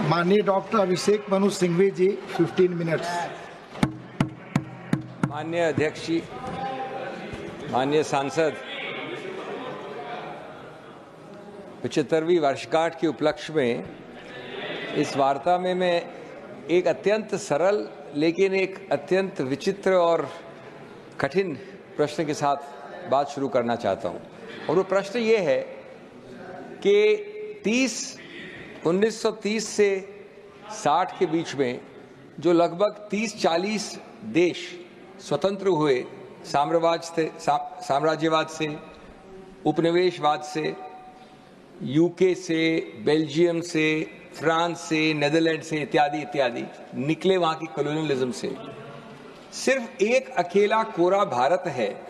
माननीय डॉक्टर अभिषेक मनु सिंघवी जी 15 मिनट्स। माननीय अध्यक्ष जी, माननीय सांसद, 75वीं वर्षगांठ के उपलक्ष्य में इस वार्ता में मैं एक अत्यंत सरल लेकिन एक अत्यंत विचित्र और कठिन प्रश्न के साथ बात शुरू करना चाहता हूं। और वो प्रश्न ये है कि 1930 से 60 के बीच में जो लगभग 30-40 देश स्वतंत्र हुए साम्राज्यवाद से, उपनिवेशवाद से, यूके से, बेल्जियम से, फ्रांस से, नेदरलैंड से इत्यादि इत्यादि निकले वहां की कॉलोनियलिज्म से, सिर्फ एक अकेला कोरा भारत है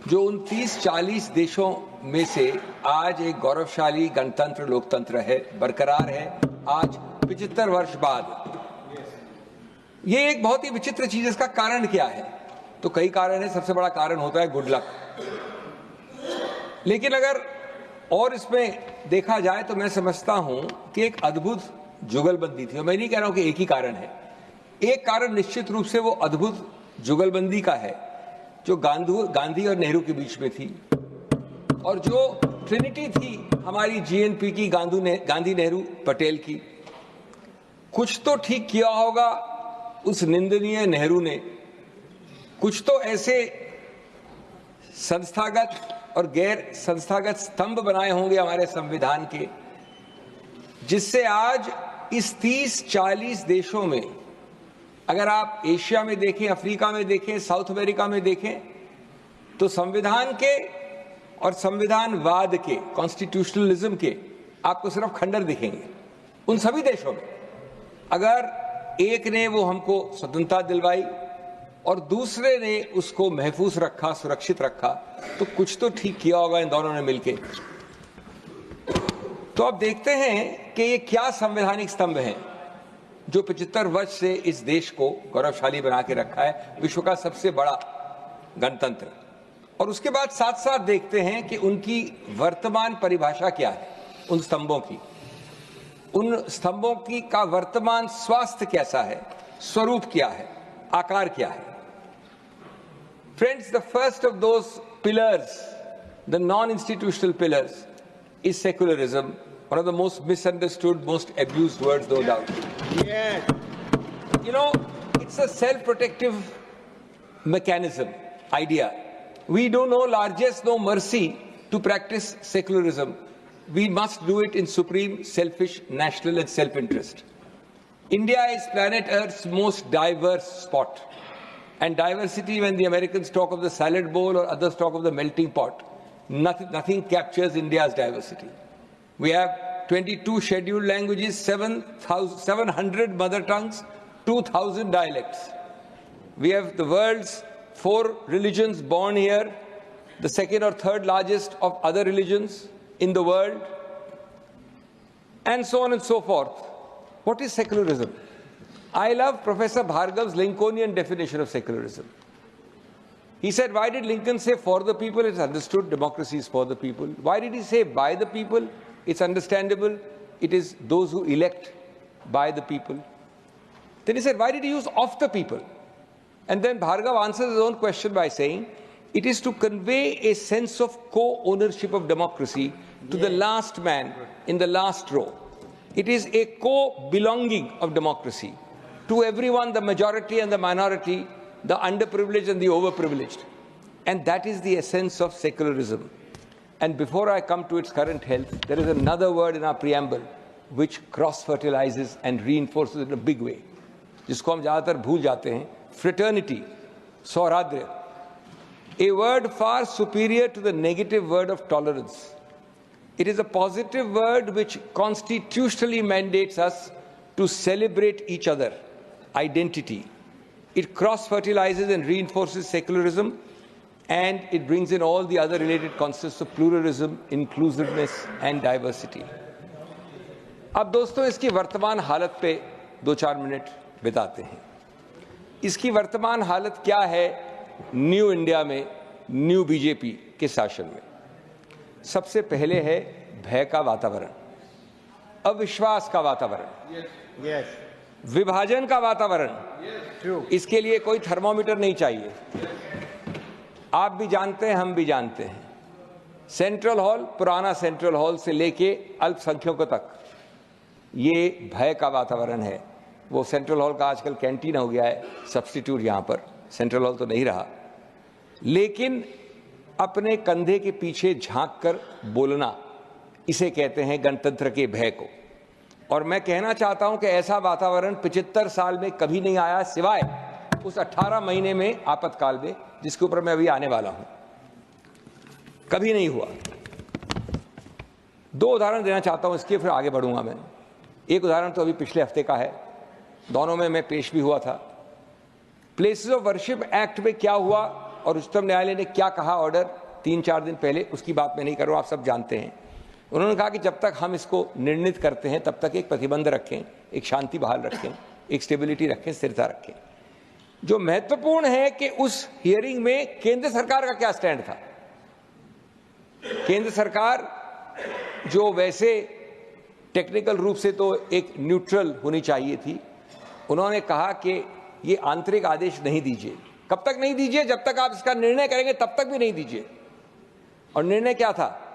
जो उन 30-40 देशों में से आज एक गौरवशाली गणतंत्र लोकतंत्र है, बरकरार है आज 75 वर्ष बाद। ये एक बहुत ही विचित्र चीज। इसका कारण क्या है? तो कई कारण है। सबसे बड़ा कारण होता है गुड लक। लेकिन अगर और इसमें देखा जाए तो मैं समझता हूं कि एक अद्भुत जुगलबंदी थी। और मैं नहीं कह रहा हूं कि एक ही कारण है। एक कारण निश्चित रूप से वो अद्भुत जुगलबंदी का है जो गांधी और नेहरू के बीच में थी, और जो ट्रिनिटी थी हमारी जीएनपी की, गांधी नेहरू पटेल की। कुछ तो ठीक किया होगा उस निंदनीय नेहरू ने, कुछ तो ऐसे संस्थागत और गैर संस्थागत स्तंभ बनाए होंगे हमारे संविधान के, जिससे आज इस 30-40 देशों में, अगर आप एशिया में देखें, अफ्रीका में देखें, साउथ अमेरिका में देखें, तो संविधान के और संविधानवाद के, कॉन्स्टिट्यूशनलिज्म के आपको सिर्फ खंडर दिखेंगे। उन सभी देशों में अगर एक ने वो हमको स्वतंत्रता दिलवाई और दूसरे ने उसको महफूज रखा, सुरक्षित रखा, तो कुछ तो ठीक किया होगा इन दोनों ने मिलकर। तो अब देखते हैं कि ये क्या संवैधानिक स्तंभ हैं जो 75 वर्ष से इस देश को गौरवशाली बना के रखा है, विश्व का सबसे बड़ा गणतंत्र। और उसके बाद साथ साथ देखते हैं कि उनकी वर्तमान परिभाषा क्या है, उन स्तंभों की का वर्तमान स्वास्थ्य कैसा है, स्वरूप क्या है, आकार क्या है। Friends, the first of those pillars, the non institutional pillars, is secularism, one of the most misunderstood, most abused words, no doubt. Yes. You know, it's a self-protective mechanism, idea. We do no largesse, no mercy to practice secularism. We must do it in supreme selfish national and self-interest. India is planet Earth's most diverse spot. And diversity, when the Americans talk of the salad bowl or others talk of the melting pot, nothing captures India's diversity. We have 22 scheduled languages, 700 mother tongues, 2,000 dialects. We have the world's 4 religions born here, the second or third largest of other religions in the world, and so on and so forth. What is secularism? I love Professor Bhargav's Lincolnian definition of secularism. He said, why did Lincoln say for the people? It's understood democracy is for the people. Why did he say by the people? It's understandable. It is those who elect by the people. Then he said, why did he use of the people? And then Bhargav answers his own question by saying, it is to convey a sense of co-ownership of democracy to the last man in the last row. It is a co-belonging of democracy to everyone, the majority and the minority, the underprivileged and the overprivileged. And that is the essence of secularism. And before I come to its current health, there is another word in our preamble which cross-fertilizes and reinforces it in a big way, जिसको हम ज़्यादातर भूल जाते हैं, fraternity, सौहार्द, a word far superior to the negative word of tolerance. It is a positive word which constitutionally mandates us to celebrate each other, identity. It cross-fertilizes and reinforces secularism, and it brings in all the other related concepts of pluralism, inclusiveness and diversity. अब दोस्तों इसकी वर्तमान हालत पे 2-4 minute बिताते हैं। इसकी वर्तमान हालत क्या है न्यू इंडिया में, न्यू बीजेपी के शासन में? सबसे पहले है भय का वातावरण। अविश्वास का वातावरण, विभाजन का वातावरण, इसके लिए कोई थर्मोमीटर नहीं चाहिए। आप भी जानते हैं, हम भी जानते हैं, सेंट्रल हॉल, पुराना सेंट्रल हॉल से लेके अल्पसंख्यकों तक ये भय का वातावरण है। वो सेंट्रल हॉल का आजकल कैंटीन हो गया है सब्स्टिट्यूट, यहाँ पर सेंट्रल हॉल तो नहीं रहा। लेकिन अपने कंधे के पीछे झांक कर बोलना, इसे कहते हैं गणतंत्र के भय को। और मैं कहना चाहता हूं कि ऐसा वातावरण 75 साल में कभी नहीं आया, सिवाय उस 18 महीने में आपातकाल में, जिसके ऊपर मैं अभी आने वाला हूं। कभी नहीं हुआ। 2 उदाहरण देना चाहता हूं इसके, फिर आगे बढ़ूंगा मैं। एक उदाहरण तो अभी पिछले हफ्ते का है, दोनों में मैं पेश भी हुआ था। प्लेसेस ऑफ वर्शिप एक्ट में क्या हुआ और उच्चतम न्यायालय ने क्या कहा ऑर्डर 3-4 दिन पहले, उसकी बात मैं नहीं कर रहा हूं, आप सब जानते हैं। उन्होंने कहा कि जब तक हम इसको निर्णित करते हैं तब तक एक प्रतिबंध रखें, एक शांति बहाल रखें, एक स्टेबिलिटी रखें, स्थिरता रखें। जो महत्वपूर्ण है कि उस हियरिंग में केंद्र सरकार का क्या स्टैंड था। केंद्र सरकार, जो वैसे टेक्निकल रूप से तो एक न्यूट्रल होनी चाहिए थी, उन्होंने कहा कि ये आंतरिक आदेश नहीं दीजिए। कब तक नहीं दीजिए? जब तक आप इसका निर्णय करेंगे तब तक भी नहीं दीजिए। और निर्णय क्या था?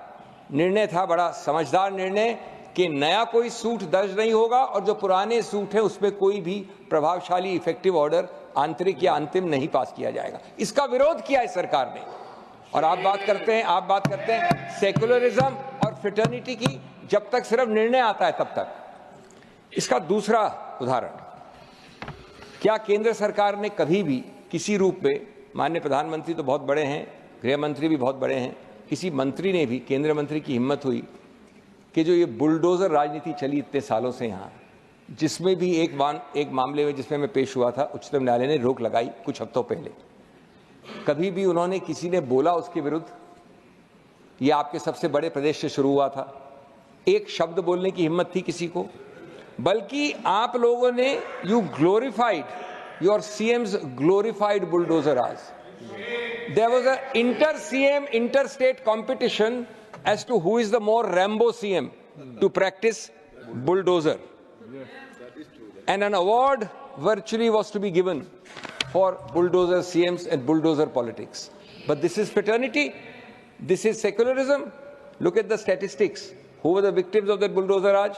निर्णय था बड़ा समझदार निर्णय कि नया कोई सूट दर्ज नहीं होगा और जो पुराने सूट है उसमें कोई भी प्रभावशाली इफेक्टिव ऑर्डर आंतरिक या अंतिम नहीं पास किया जाएगा। इसका विरोध किया है सरकार ने। और आप बात करते हैं सेकुलरिज्म और फ्रेटर्निटी की, जब तक सिर्फ निर्णय आता है तब तक। इसका दूसरा उदाहरण, क्या केंद्र सरकार ने कभी भी किसी रूप में, माननीय प्रधानमंत्री तो बहुत बड़े हैं, गृह मंत्री भी बहुत बड़े हैं, किसी मंत्री ने भी, केंद्रीय मंत्री की हिम्मत हुई कि जो ये बुलडोजर राजनीति चली इतने सालों से यहाँ, जिसमें भी एक मामले में जिसमें मैं पेश हुआ था, उच्चतम न्यायालय ने रोक लगाई कुछ हफ्तों पहले, कभी भी उन्होंने, किसी ने बोला उसके विरुद्ध? ये आपके सबसे बड़े प्रदेश से शुरू हुआ था, एक शब्द बोलने की हिम्मत थी किसी को? बल्कि आप लोगों ने, you glorified, your CM's glorified bulldozer as. There was an inter-CM, inter-state competition as to who is the more Rambo CM to practice bulldozer. And an award virtually was to be given for bulldozer CMs and bulldozer politics. But this is fraternity. This is secularism. Look at the statistics. Who were the victims of that bulldozer Raj?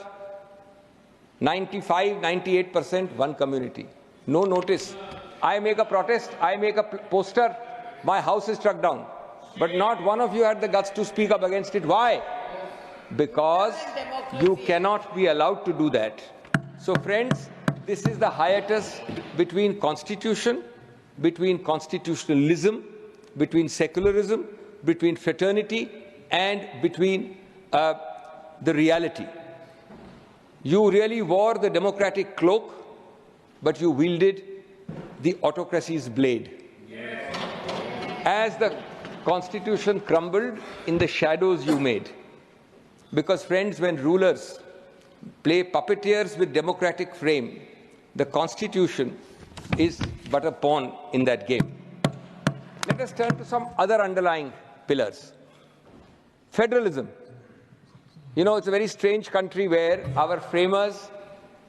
95, 98%, one community. No notice. I make a protest, I make a poster, my house is struck down. But not one of you had the guts to speak up against it. Why? Because you cannot be allowed to do that. So friends, this is the hiatus between constitution, between constitutionalism, between secularism, between fraternity, and between the reality. You really wore the democratic cloak, but you wielded the autocracy's blade. As the constitution crumbled, in the shadows you made. Because friends, when rulers play puppeteers with democratic frame, the constitution is but a pawn in that game. Let us turn to some other underlying pillars. Federalism. You know, it's a very strange country where our framers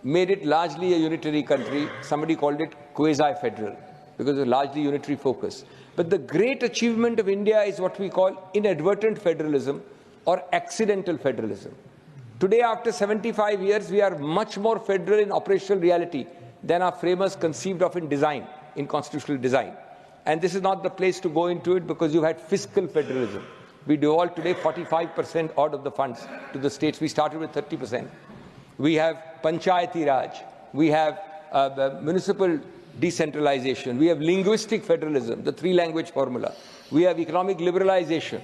made it largely a unitary country. Somebody called it quasi-federal because of largely unitary focus. But the great achievement of India is what we call inadvertent federalism or accidental federalism. Today, after 75 years, we are much more federal in operational reality than our framers conceived of in design, in constitutional design. And this is not the place to go into it because you had fiscal federalism. We devolved today 45% odd of the funds to the states. We started with 30%. We have Panchayati Raj. We have municipal decentralization. We have linguistic federalism, the 3-language formula. We have economic liberalization.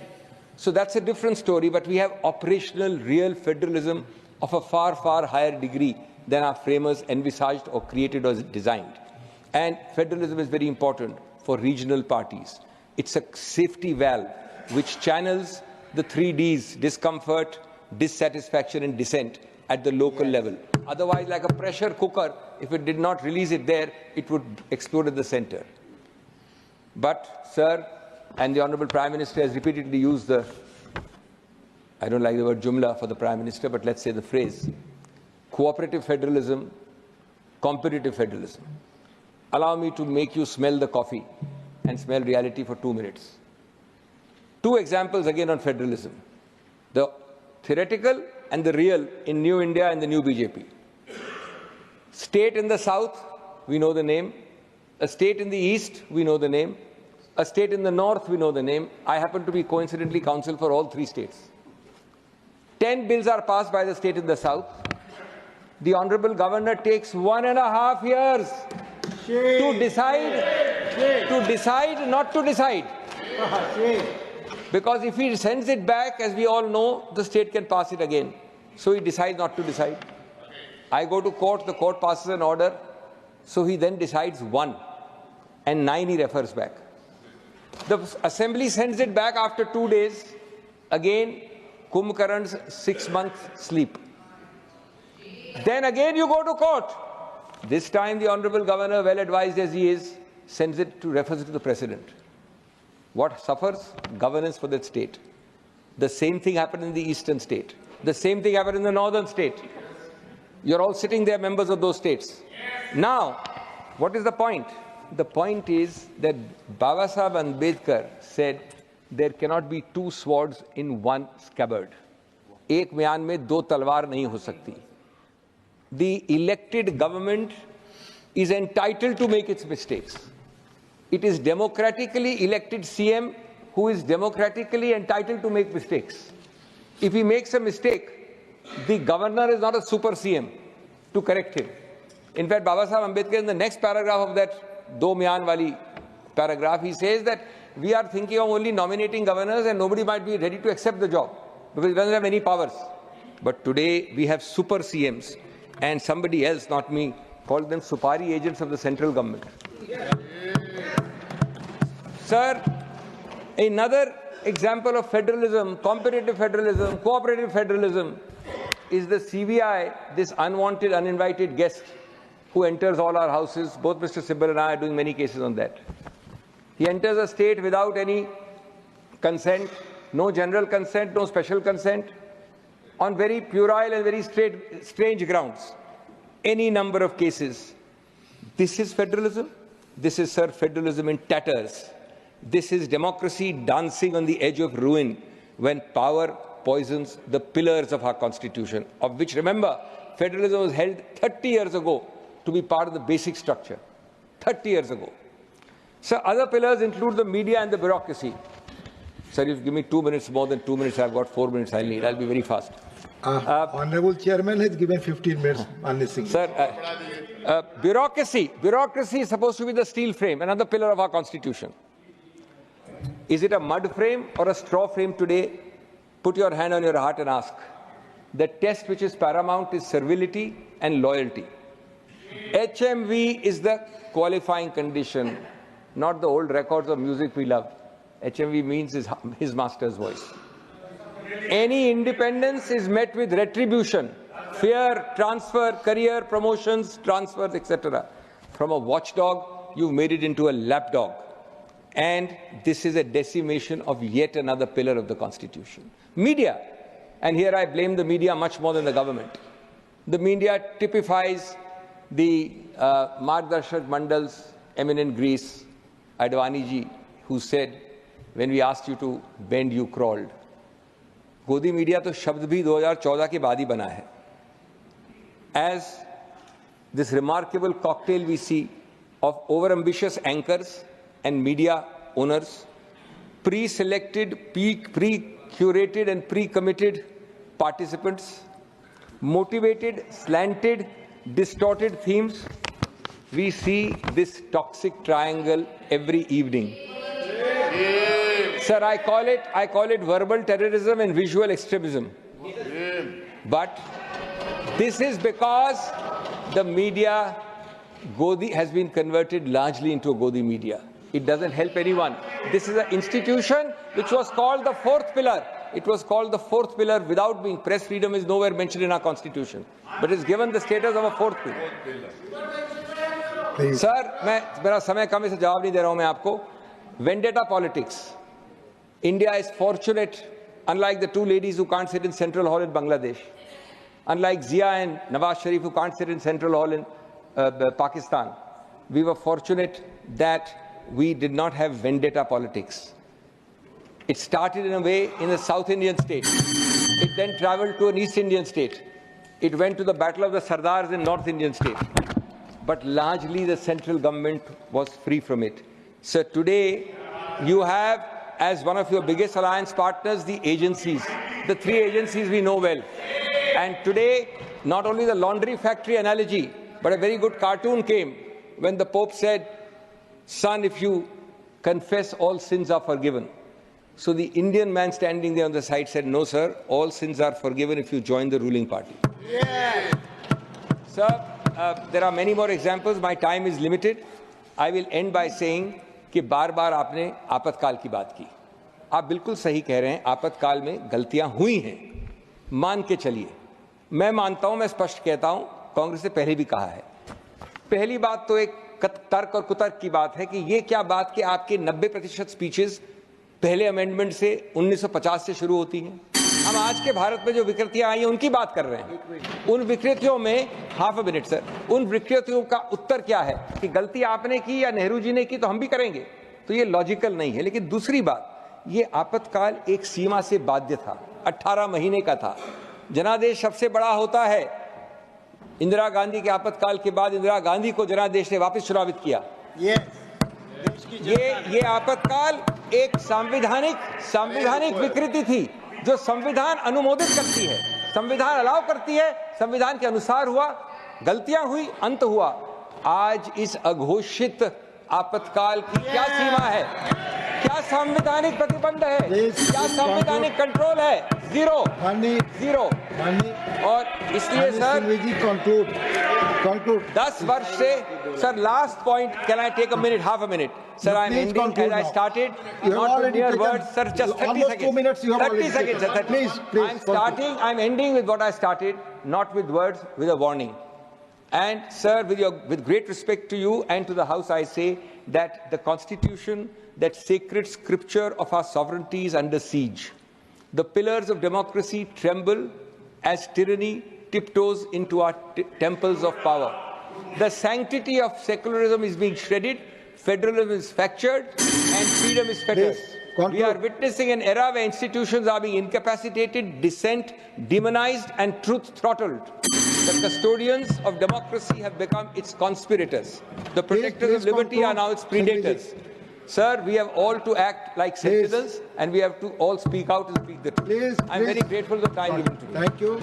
So that's a different story, but we have operational, real federalism of a far, far higher degree than our framers envisaged or created or designed. And federalism is very important for regional parties. It's a safety valve which channels the 3 Ds, discomfort, dissatisfaction, and dissent at the local level. Otherwise, like a pressure cooker, if it did not release it there, it would explode at the center. But, sir, and the Honorable Prime Minister has repeatedly used the, I don't like the word jumla for the Prime Minister, but let's say the phrase, cooperative federalism, competitive federalism. Allow me to make you smell the coffee and smell reality for 2 minutes. Two examples again on federalism. The theoretical and the real in New India and the new BJP. State in the south, we know the name. A state in the east, we know the name. A state in the north, we know the name. I happen to be coincidentally counsel for all three states. 10 bills are passed by the state in the south. The Honorable Governor takes 1.5 years to decide not to decide. Because if he sends it back, as we all know, the state can pass it again. So he decides not to decide. I go to court, the court passes an order. So he then decides 1 and 9 he refers back. The assembly sends it back after 2 days. Again, Kumbhkarn's 6-month sleep. Then again you go to court. This time the Honorable Governor, well advised as he is, refers it to the President. What suffers? Governance for that state. The same thing happened in the eastern state. The same thing happened in the northern state. You're all sitting there, members of those states. Now, what is the point? The point is that Babasaheb Ambedkar said there cannot be 2 swords in 1 scabbard. एक म्यान में 2 तलवार नहीं हो सकती. The elected government is entitled to make its mistakes. It is democratically elected CM who is democratically entitled to make mistakes. If he makes a mistake, the governor is not a super CM to correct him. In fact, Babasaheb Ambedkar, in the next paragraph of that Do Myan Wali paragraph, he says that we are thinking of only nominating governors and nobody might be ready to accept the job because he doesn't have any powers. But today we have super CMs and somebody else, not me, called them Supari agents of the central government. Sir, another example of federalism, competitive federalism, cooperative federalism, is the CBI, this unwanted, uninvited guest who enters all our houses. Both Mr. Sibal and I are doing many cases on that. He enters a state without any consent, no general consent, no special consent, on very puerile and very strange grounds. Any number of cases. This is federalism. This is, sir, federalism in tatters. This is democracy dancing on the edge of ruin when power poisons the pillars of our constitution, of which, remember, federalism was held 30 years ago to be part of the basic structure. 30 years ago. So other pillars include the media and the bureaucracy. Sir, if you give me 2 minutes, more than 2 minutes, I've got 4 minutes I'll need. I'll be very fast. Honorable Chairman has given 15 minutes on this thing. Sir, bureaucracy is supposed to be the steel frame, another pillar of our constitution. Is it a mud frame or a straw frame today? Put your hand on your heart and ask. The test which is paramount is servility and loyalty. HMV is the qualifying condition, not the old records of music we love. HMV means his master's voice. Any independence is met with retribution, fear, transfer, career, promotions, transfers, etc. From a watchdog, you've made it into a lapdog. And this is a decimation of yet another pillar of the Constitution. Media. And here I blame the media much more than the government. The media typifies the Margdarshak Mandal's eminent Greece, Advani ji, who said, when we asked you to bend, you crawled. Godi media to shabd bhi 2014 ke baad hi bana hai. As this remarkable cocktail we see of overambitious anchors and media owners, pre-selected, pre-curated and pre-committed participants, motivated, slanted, distorted themes, we see this toxic triangle every evening. Sir, I call it verbal terrorism and visual extremism. But this is because the media, Godi, has been converted largely into a Godi media. It doesn't help anyone. This is an institution which was called the 4th pillar. It was called the 4th pillar without being. Press freedom is nowhere mentioned in our constitution. But it's given the status of a 4th pillar. Sir, मेरा समय कम है इसलिए जवाब नहीं दे रहा हूं मैं आपको. Vendetta politics. India is fortunate, unlike the 2 ladies who can't sit in Central Hall in Bangladesh. Unlike Zia and Nawaz Sharif, who can't sit in Central Hall in Pakistan, we were fortunate that we did not have vendetta politics. It started in a way in a South Indian state. It then traveled to an East Indian state. It went to the Battle of the Sardars in North Indian state. But largely the central government was free from it. So today you have, as one of your biggest alliance partners, the agencies, the three agencies we know well. And today, not only the laundry factory analogy, but a very good cartoon came when the Pope said, "Son, if you confess, all sins are forgiven." So the Indian man standing there on the side said, "No, sir, all sins are forgiven if you join the ruling party." Yeah. Sir, there are many more examples. My time is limited. I will end by saying कि बार-बार आपने आपातकाल की बात की. आप बिल्कुल सही कह रहे हैं, आपातकाल में गलतियां हुई हैं. मान के चलिए. मैं मानता हूं, मैं स्पष्ट कहता हूं, कांग्रेस ने पहले भी कहा है. पहली बात तो एक तर्क और कुतर्क की बात है कि ये क्या बात कि आपके 90% स्पीचेस पहले अमेंडमेंट से 1950 से शुरू होती हैं. हम आज के भारत में जो विकृतियां आई हैं उनकी बात कर रहे हैं. उन विकृतियों में हाफ अ मिनट सर, उन विकृतियों का उत्तर क्या है कि गलती आपने की या नेहरू जी ने की तो हम भी करेंगे, तो ये लॉजिकल नहीं है. लेकिन दूसरी बात, ये आपातकाल एक सीमा से बाध्य था, 18 महीने का था. जनादेश सबसे बड़ा होता है. इंदिरा गांधी के आपातकाल के बाद इंदिरा गांधी को जनादेश ने वापस चुनावित किया. ये आपातकाल एक संवैधानिक विकृति थी जो संविधान अनुमोदित करती है, संविधान अलाउ करती है, संविधान के अनुसार हुआ, गलतियां हुई, अंत हुआ. आज इस अघोषित आपातकाल की क्या सीमा है? क्या संवैधानिक प्रतिबंध है? क्या संवैधानिक कंट्रोल है? जीरो. और इसलिए सर conclude 10 वर्ष से sir, last point, can I take a minute, half a minute? Sir, I am ending as I started, not with mere words, sir, just 30 seconds. 2 minutes you have 30 seconds, sir. Please. I'm ending with what I started, not with words, with a warning. And sir, with great respect to you and to the House, I say that the Constitution, that sacred scripture of our sovereignty, is under siege. The pillars of democracy tremble as tyranny tiptoes into our temples of power. The sanctity of secularism is being shredded, federalism is fractured, and freedom is fettered. We are witnessing an era where institutions are being incapacitated, dissent demonized, and truth throttled. The custodians of democracy have become its conspirators. The protectors of liberty are now its predators. Sir, we have all to act like sentinels, and we have to all speak out and speak the truth. I'm very grateful for the time given to me. Thank you.